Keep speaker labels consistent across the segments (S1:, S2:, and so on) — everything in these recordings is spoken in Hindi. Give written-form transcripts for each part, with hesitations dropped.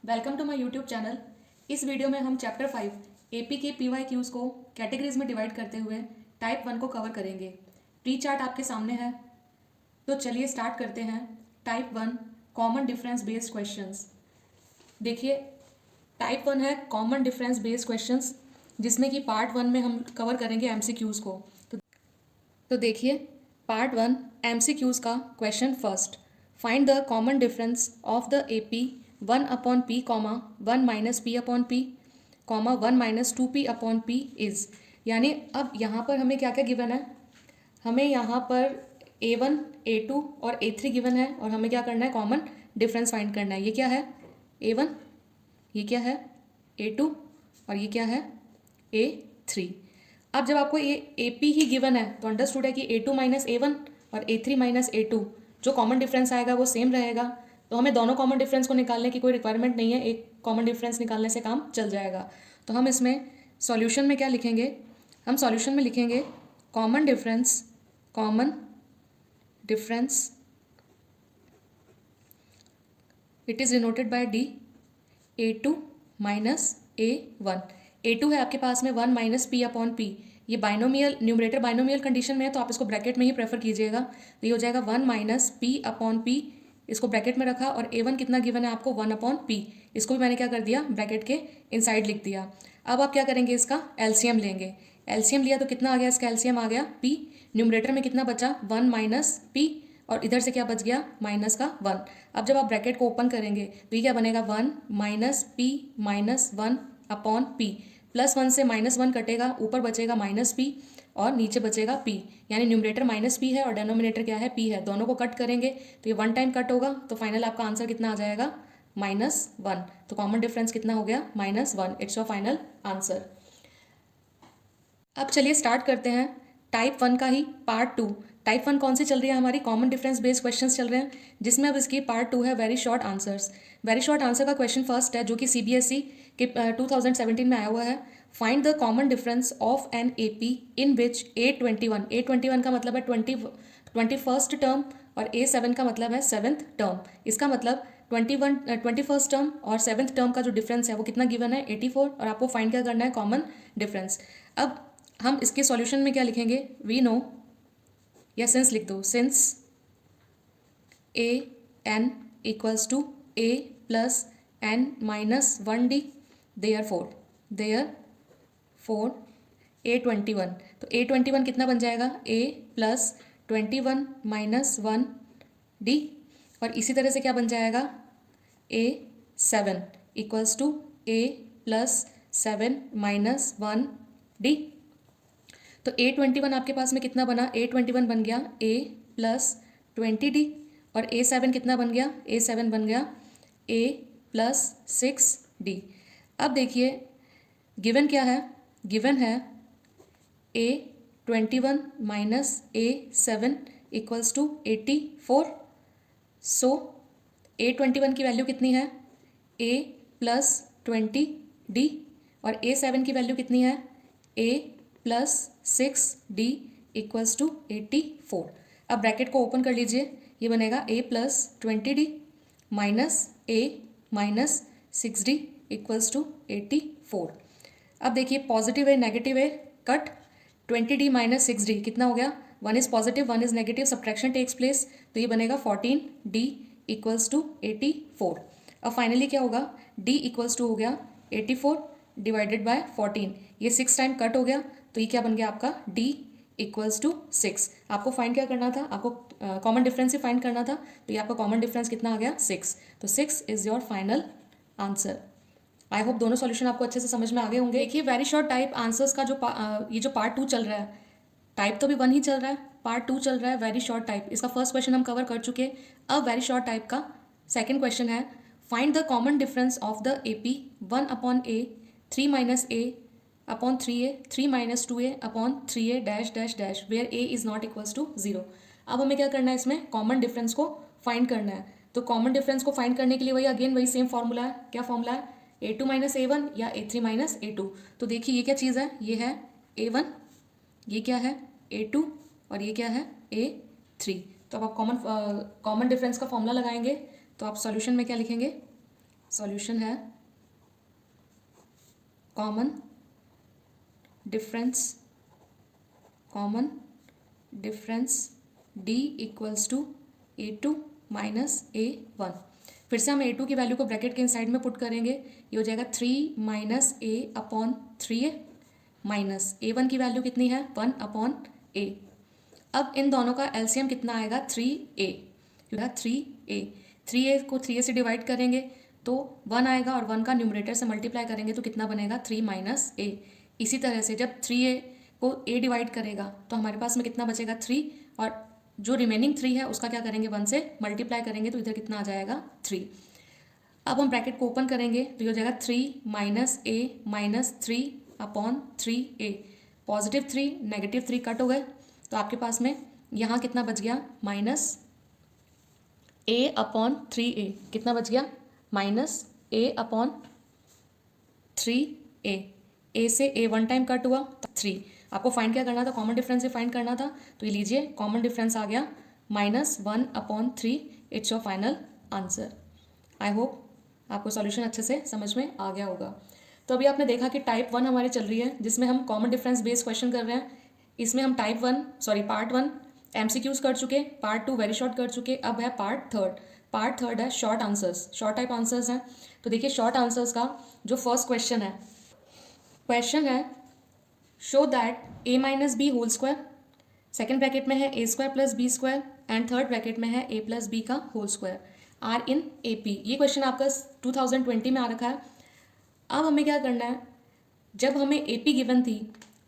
S1: Welcome to my YouTube channel. इस वीडियो में हम चैप्टर 5 एपी के PYQs को कैटेगरीज में डिवाइड करते हुए टाइप 1 को कवर करेंगे। प्री चार्ट आपके सामने है, तो चलिए स्टार्ट करते हैं। Type 1 common difference based questions. देखिए, टाइप 1 है कॉमन डिफरेंस बेस्ड क्वेश्चंस, जिसमें कि पार्ट 1 में हम कवर करेंगे MCQs को। तो देखिए, पार्ट 1 MCQs का question first. Find the common difference of the AP 1/p, 1 minus p upon p, 1 minus 2p upon p is. यानी अब यहाँ पर हमें क्या क्या गिवन है, हमें यहाँ पर A1, A2 और A3 गिवन है, और हमें क्या करना है, कॉमन डिफरेंस फाइंड करना है। ये क्या है, A1, ये क्या है, A2 और ये क्या है, A3। अब जब आपको ये AP ही गिवन है तो अंडरस्टूड है कि A2 माइनस A1 और A3 माइनस A2 जो कॉमन डिफरेंस आएगा वो सेम रहेगा। तो हमें दोनों कॉमन डिफरेंस को निकालने की कोई रिक्वायरमेंट नहीं है, एक कॉमन डिफरेंस निकालने से काम चल जाएगा। तो हम इसमें सॉल्यूशन में क्या लिखेंगे, हम सॉल्यूशन में लिखेंगे common difference it is denoted by D, A2 minus A1। A2 है आपके पास में 1 माइनस p अपॉन p। ये बाइनोमियल, न्यूमरेटर बाइनोमियल कंडीशन में है, तो आप इसको ब्रैकेट में ही प्रेफर कीजिएगा। तो ये हो जाएगा 1 माइनस p अपॉन p, इसको ब्रैकेट में रखा, और A1 कितना गिवन है आपको, 1 अपॉन p, इसको भी मैंने क्या कर दिया, ब्रैकेट के इनसाइड लिख दिया। अब आप क्या करेंगे, इसका एलसीएम लेंगे। एलसीएम लिया तो कितना आ गया, इसका एलसीएम आ गया p। न्यूमरेटर में कितना बचा, 1 माइनस p, और इधर से क्या बच गया, माइनस का 1। अब जब आप ब्रैकेट को ओपन करेंगे तो ये क्या बनेगा, 1 minus p minus 1 upon p, plus 1 से माइनस 1 कटेगा, ऊपर बचेगा माइनस p और नीचे बचेगा p। यानी न्यूमरेटर माइनस p है और डेनोमिनेटर क्या है, p है। दोनों को कट करेंगे तो ये 1 टाइम कट होगा, तो फाइनल आपका आंसर कितना आ जाएगा, -1। तो कॉमन डिफरेंस कितना हो गया, -1। It's your final answer. अब चलिए स्टार्ट करते हैं टाइप 1 का ही पार्ट 2। टाइप 1 कौन सी चल रही है हमारी, कॉमन डिफरेंस बेस्ड क्वेश्चंस चल रहे हैं, जिसमें अब इसकी पार्ट 2 है very short answers. Very short answer का क्वेश्चन फर्स्ट है, जो कि CBSE के 2017 में आया हुआ है। Find the common difference of an AP in which A21 का मतलब है 21st टर्म, और A7 का मतलब है 7th टर्म। इसका मतलब 21st टर्म और 7th टर्म का जो डिफरेंस है वो कितना गिवन है, 84, और आपको फाइंड क्या करना है, कॉमन डिफरेंस। अब हम इसके सॉल्यूशन में क्या लिखेंगे, वी नो, या सिंस लिख दो, since an equals to a plus n minus 1d, therefore फोर A21। तो A21 कितना बन जाएगा, a प्लस 21 माइनस 1d, और इसी तरह से क्या बन जाएगा, A7 equals to a plus 7 minus 1d। तो A21 आपके पास में कितना बना, A21 बन गया a प्लस 20d, और A7 कितना बन गया, A7 बन गया a प्लस 6d। अब देखिए गिवन क्या है, गिवन है A21 minus A7 equals to 84। So A21 की वैल्यू कितनी है, a प्लस 20d, और A7 की वैल्यू कितनी है, a plus 6d equals to 84। अब ब्रैकेट को ओपन कर लीजिए, ये बनेगा a plus 20d minus a minus 6d equals to 84। अब देखिए पॉजिटिव है, नेगेटिव है, कट 20d माइनस 6d कितना हो गया, 1 is positive 1 is negative, subtraction takes place, तो ये बनेगा 14d इक्वल्स टू 84। अब फाइनली क्या होगा, d इक्वल्स टू हो गया 84 डिवाइडेड बाय 14, ये 6 टाइम कट हो गया, तो ये क्या बन गया आपका, d इक्वल्स टू 6। आपको फाइंड क्या करना था, आपको कॉमन डिफरेंस ही फाइंड करना था, तो ये आपका कॉमन डिफरेंस कितना आ गया, 6। तो 6 is your final answer. I hope दोनों सॉल्यूशन आपको अच्छे से समझ में आ गए होंगे। देखिए वेरी शॉर्ट टाइप आंसर्स का ये जो पार्ट 2 चल रहा है, टाइप तो भी 1 ही चल रहा है, पार्ट 2 चल रहा है वेरी शॉर्ट टाइप। इसका फर्स्ट क्वेश्चन हम कवर कर चुके। अब वेरी शॉर्ट टाइप का सेकंड क्वेश्चन है, find the common difference of the AP 1 upon a 3 minus a upon 3a 3 minus 2a upon 3a dash dash dash where a is not equals to 0। अब हमें क्या करना है, इसमें कॉमन डिफरेंस को फाइंड करना है। तो कॉमन डिफरेंस को फाइंड करने के लिए वही सेम फॉर्मूला है। क्या फॉर्मूला है, A2 माइनस A1 या A3 माइनस A2। तो देखिए ये क्या चीज़ है, ये है A1, ये क्या है A2, और ये क्या है A3। तो अब आप कॉमन डिफरेंस का फॉर्मूला लगाएंगे, तो आप सॉल्यूशन में क्या लिखेंगे, सॉल्यूशन है common difference d equals to A2 minus A1। फिर से हम A2 की वैल्यू को ब्रैकेट के इनसाइड में पुट करेंगे, ये हो जाएगा 3 minus A upon 3A minus A1 की वैल्यू कितनी है 1 अपॉन A। अब इन दोनों का एलसीएम कितना आएगा 3A, क्योंकि 3A 3A को 3A से डिवाइड करेंगे तो 1 आएगा और 1 का न्यूमरेटर से मल्टीप्लाई करेंगे तो कितना बनेगा 3 माइनस A। इसी तरह से जब 3A को A डिवाइड करेगा तो हमारे पास में कितना बचेगा 3, और जो रिमेनिंग 3 है उसका क्या करेंगे 1 से मल्टीप्लाई करेंगे तो इधर कितना आ जाएगा 3। अब हम ब्रैकेट को ओपन करेंगे तो ये हो जाएगा 3 minus A minus 3 upon 3A। Positive 3 negative 3 cut हो गए तो आपके पास में यहाँ कितना बच गया माइनस A अपॉन 3A। कितना बच गया minus A upon 3A। A से A 1 टाइम कट हुआ 3। आपको फाइंड क्या करना था, कॉमन डिफरेंस से फाइंड करना था, तो ये लीजिए कॉमन डिफरेंस आ गया -1 upon 3। It's your final answer. I hope आपको सॉल्यूशन अच्छे से समझ में आ गया होगा। तो अभी आपने देखा कि टाइप 1 हमारी चल रही है जिसमें हम कॉमन डिफरेंस बेस्ड क्वेश्चन कर रहे हैं। इसमें हम पार्ट 1 MCQs कर चुके, पार्ट 2 वेरी शॉर्ट कर चुके, अब है पार्ट थर्ड है short answers, short type answers हैं। तो देखिए शॉर्ट आंसर्स का जो फर्स्ट क्वेश्चन है show that A minus B whole square, second bracket में है A² plus B square and third bracket में है A प्लस बी का whole square are in AP। ये क्वेश्चन आपका 2020 में आ रखा है। अब हमें क्या करना है, जब हमें AP गिवन थी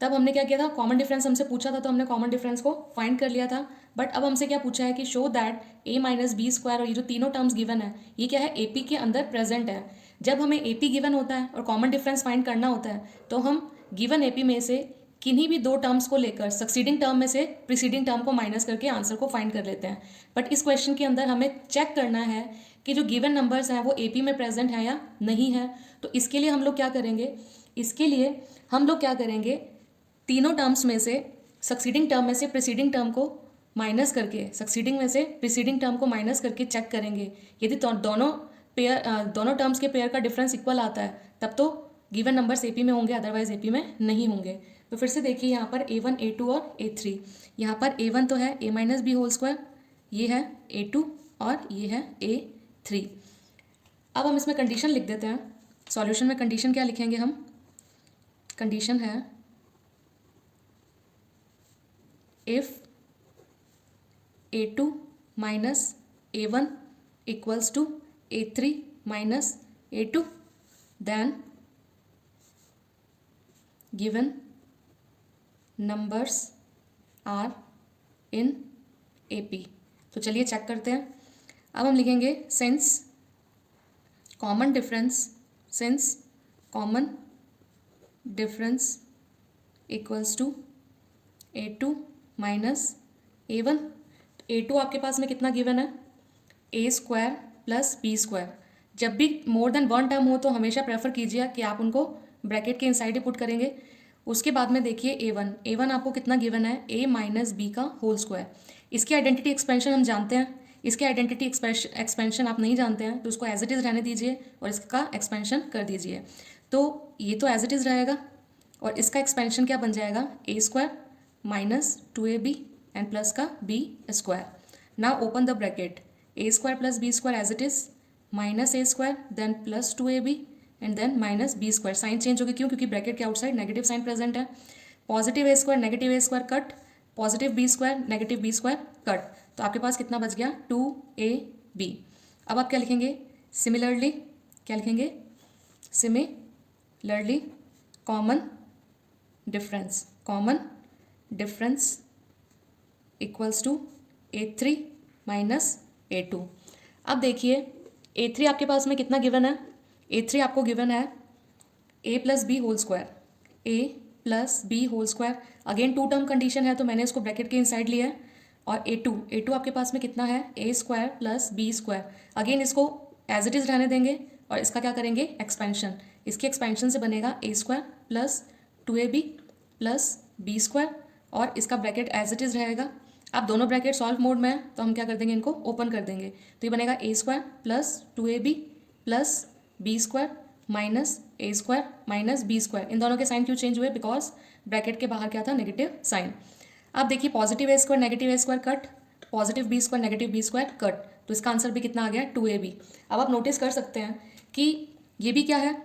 S1: तब हमने क्या किया था, कॉमन डिफरेंस हमसे पूछा था तो हमने कॉमन डिफरेंस को फाइंड कर लिया था। बट अब हमसे क्या पूछा है कि show that A minus B square, और ये जो तीनों टर्म्स गिवन है ये क्या है AP के अंदर प्रेजेंट है। जब हमें AP गिवन होता है और कॉमन डिफरेंस फाइंड करना होता है तो हम गिवन AP में से किन्हीं भी दो टर्म्स को लेकर सक्सीडिंग टर्म में से प्रीसीडिंग टर्म को माइनस करके आंसर को फाइंड कर लेते हैं। बट इस क्वेश्चन के अंदर हमें चेक करना है कि जो गिवन नंबर्स हैं वो AP में प्रेजेंट है या नहीं है। तो इसके लिए हम लोग क्या करेंगे, तीनों टर्म्स में से सक्सीडिंग टर्म में से प्रीसीडिंग टर्म को माइनस करके, सक्सीडिंग में से प्रीसीडिंग टर्म को माइनस करके चेक करेंगे। यदि दोनों टर्म्स के पेयर का डिफरेंस इक्वल आता है तब तो गिवन नंबर्स AP में होंगे, अदरवाइज AP में नहीं होंगे। तो फिर से देखिए यहाँ पर A1 A2 और A3। यहाँ पर A1 तो है A minus B whole square, ये है A2 और ये है A3। अब हम इसमें कंडीशन लिख देते हैं। सॉल्यूशन में कंडीशन क्या लिखेंगे हम, कंडीशन है if A2 minus A1 equals to A3 minus A2 then given numbers are in AP। तो चलिए चेक करते हैं। अब हम लिखेंगे since common difference equals to A2 minus A1। A2 आपके पास में कितना गिवन है A² प्लस बी स्क्वायर। जब भी मोर देन वन टर्म हो तो हमेशा प्रेफर कीजिए कि आप उनको ब्रैकेट के इनसाइड ही पुट करेंगे। उसके बाद में देखिए A1 आपको कितना गिवन है A माइनस बी का होल स्क्वायर। इसकी आइडेंटिटी एक्सपेंशन हम जानते हैं, इसके आइडेंटिटी एक्सपेंशन आप नहीं जानते हैं तो उसको एज इट इज़ रहने दीजिए और इसका एक्सपेंशन कर दीजिए। तो ये तो एज इट इज़ रहेगा और इसका एक्सपेंशन क्या बन जाएगा A² minus 2AB and plus का B²। Now open the bracket, A² plus B² as it is minus A² then plus 2AB and then minus B²। Sign change होगी, क्यों, क्योंकि ब्रैकेट के आउटसाइड नेगेटिव साइन प्रेजेंट है। Positive A² negative A² cut, positive B² negative B² cut. तो आपके पास कितना बच गया 2AB। अब आप क्या लिखेंगे, सिमिलरली क्या लिखेंगे, similarly common difference equals to A3 minus A2। अब देखिए A3 आपके पास में कितना गिवन है, A3 आपको गिवन है A plus B whole square, A plus B whole square. Again two term condition है तो मैंने इसको ब्रैकेट के इनसाइड लिया है। और A2 आपके पास में कितना है A² प्लस B²। अगेन इसको एज इट इज़ रहने देंगे और इसका क्या करेंगे एक्सपेंशन। इसके एक्सपेंशन से बनेगा A² plus 2AB plus B² और इसका ब्रैकेट एज इट इज़ रहेगा। अब दोनों ब्रैकेट सॉल्व मोड में है तो हम क्या कर देंगे, इनको ओपन कर देंगे। तो ये बनेगा A² plus 2AB plus B square minus A square minus B square, इन दोनों के साइन क्यों चेंज हुए? बिकॉज ब्रैकेट के बाहर क्या था? Negative sign. अब देखिए positive A square negative A square cut, positive B square negative B square cut, तो इसका आंसर भी कितना आ गया? 2ab। अब आप नोटिस कर सकते हैं कि ये भी क्या है?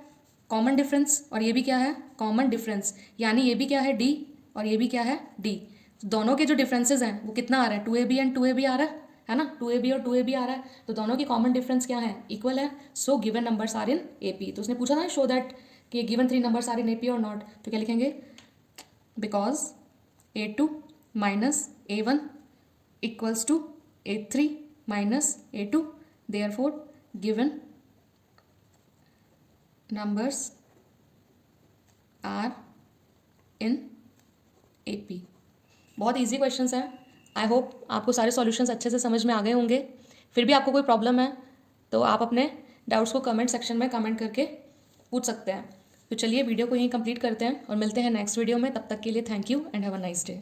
S1: कॉमन डिफरेंस, और ये भी क्या है? कॉमन डिफरेंस, यानी ये भी क्या है? d और ये भी क्या है? d। दोनों के जो डिफरेंसेस हैं वो कितना आ रहा है? 2ab एंड 2ab आ रहा है ना? 2ab और 2ab आ रहा है, तो दोनों की कॉमन डिफरेंस क्या है? इक्वल है। So given numbers are in AP। तो उसने पूछा था शो दैट कि given 3 numbers are in AP और नॉट, तो क्या लिखेंगे? Because A2 minus A1 equals to A3 minus A2, therefore given numbers are in AP। बहुत इजी क्वेश्चंस हैं। आई होप आपको सारे सॉल्यूशंस अच्छे से समझ में आ गए होंगे। फिर भी आपको कोई प्रॉब्लम है तो आप अपने डाउट्स को कमेंट सेक्शन में कमेंट करके पूछ सकते हैं। तो चलिए वीडियो को यहीं कंप्लीट करते हैं और मिलते हैं नेक्स्ट वीडियो में। तब तक के लिए thank you and have a nice day.